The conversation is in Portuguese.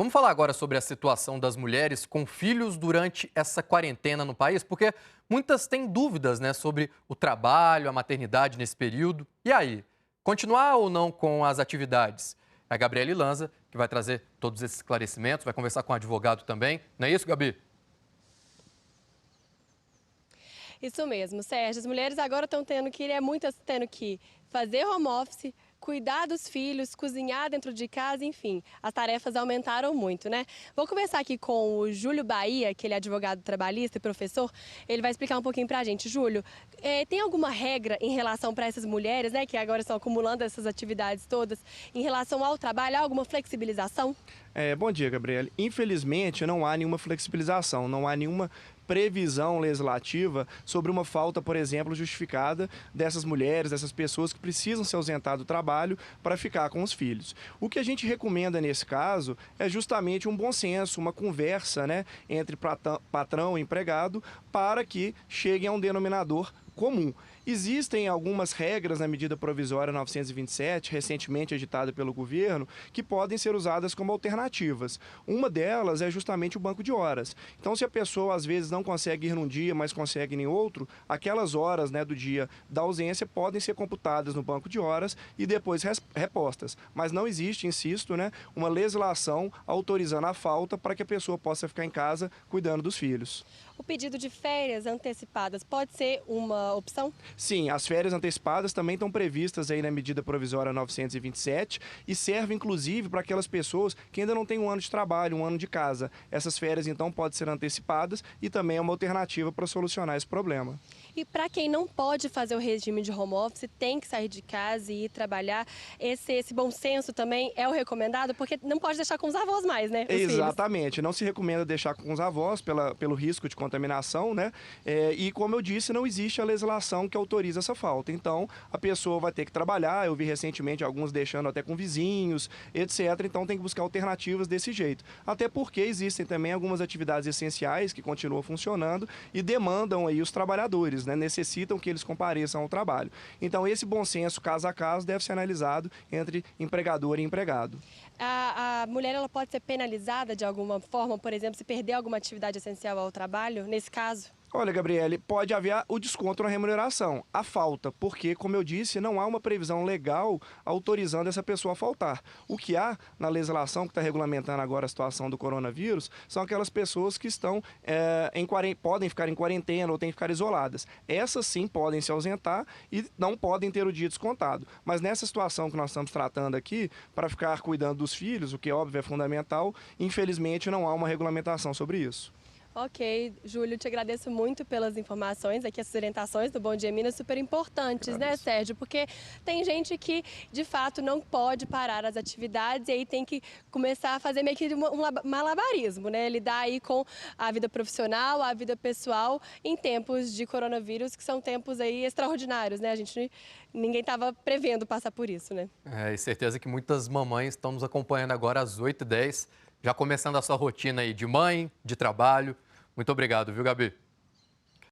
Vamos falar agora sobre a situação das mulheres com filhos durante essa quarentena no país, porque muitas têm dúvidas, né, sobre o trabalho, a maternidade nesse período. E aí, continuar ou não com as atividades? É a Gabriele Lanza que vai trazer todos esses esclarecimentos, vai conversar com o advogado também. Não é isso, Gabi? Isso mesmo, Sérgio. As mulheres agora estão muitas tendo que fazer home office, cuidar dos filhos, cozinhar dentro de casa, enfim, as tarefas aumentaram muito, né? Vou conversar aqui com o Júlio Bahia, que ele é advogado trabalhista e professor. Ele vai explicar um pouquinho pra gente. Júlio, tem alguma regra em relação para essas mulheres, né, que agora estão acumulando essas atividades todas, em relação ao trabalho, há alguma flexibilização? Bom dia, Gabriele. Infelizmente, não há nenhuma flexibilização, não há nenhuma previsão legislativa sobre uma falta, por exemplo, justificada dessas mulheres, dessas pessoas que precisam se ausentar do trabalho para ficar com os filhos. O que a gente recomenda nesse caso é justamente um bom senso, uma conversa, né, entre patrão e empregado para que cheguem a um denominador comum. Existem algumas regras na medida provisória 927, recentemente editada pelo governo, que podem ser usadas como alternativas. Uma delas é justamente o banco de horas. Então, se a pessoa às vezes não consegue ir num dia, mas consegue em outro, aquelas horas, né, do dia da ausência podem ser computadas no banco de horas e depois repostas. Mas não existe, insisto, né, uma legislação autorizando a falta para que a pessoa possa ficar em casa cuidando dos filhos. O pedido de férias antecipadas pode ser uma opção? Sim, as férias antecipadas também estão previstas aí na medida provisória 927 e serve inclusive para aquelas pessoas que ainda não têm um ano de trabalho, um ano de casa. Essas férias então podem ser antecipadas e também é uma alternativa para solucionar esse problema. E para quem não pode fazer o regime de home office, tem que sair de casa e ir trabalhar, esse bom senso também é o recomendado, porque não pode deixar com os avós mais, né, os filhos. Exatamente, não se recomenda deixar com os avós pelo risco de contaminação, né? E como eu disse, não existe a legislação que autoriza essa falta. Então, a pessoa vai ter que trabalhar, eu vi recentemente alguns deixando até com vizinhos, etc. Então, tem que buscar alternativas desse jeito. Até porque existem também algumas atividades essenciais que continuam funcionando e demandam aí os trabalhadores, né? Necessitam que eles compareçam ao trabalho. Então, esse bom senso, caso a caso, deve ser analisado entre empregador e empregado. A mulher ela pode ser penalizada de alguma forma, por exemplo, se perder alguma atividade essencial ao trabalho, nesse caso? Olha, Gabriele, pode haver o desconto na remuneração, a falta, porque, como eu disse, não há uma previsão legal autorizando essa pessoa a faltar. O que há na legislação que está regulamentando agora a situação do coronavírus são aquelas pessoas que estão podem ficar em quarentena ou têm que ficar isoladas. Essas sim podem se ausentar e não podem ter o dia descontado. Mas nessa situação que nós estamos tratando aqui, para ficar cuidando dos filhos, o que óbvio é fundamental, infelizmente não há uma regulamentação sobre isso. Ok, Júlio, te agradeço muito pelas informações, aqui essas orientações do Bom Dia Minas super importantes, né, Agradeço. Sérgio? Porque tem gente que, de fato, não pode parar as atividades e aí tem que começar a fazer meio que malabarismo, né? Lidar aí com a vida profissional, a vida pessoal em tempos de coronavírus, que são tempos aí extraordinários, né? Ninguém estava prevendo passar por isso, né? E certeza que muitas mamães estão nos acompanhando agora às 8h10, já começando a sua rotina aí de mãe, de trabalho. Muito obrigado, viu, Gabi?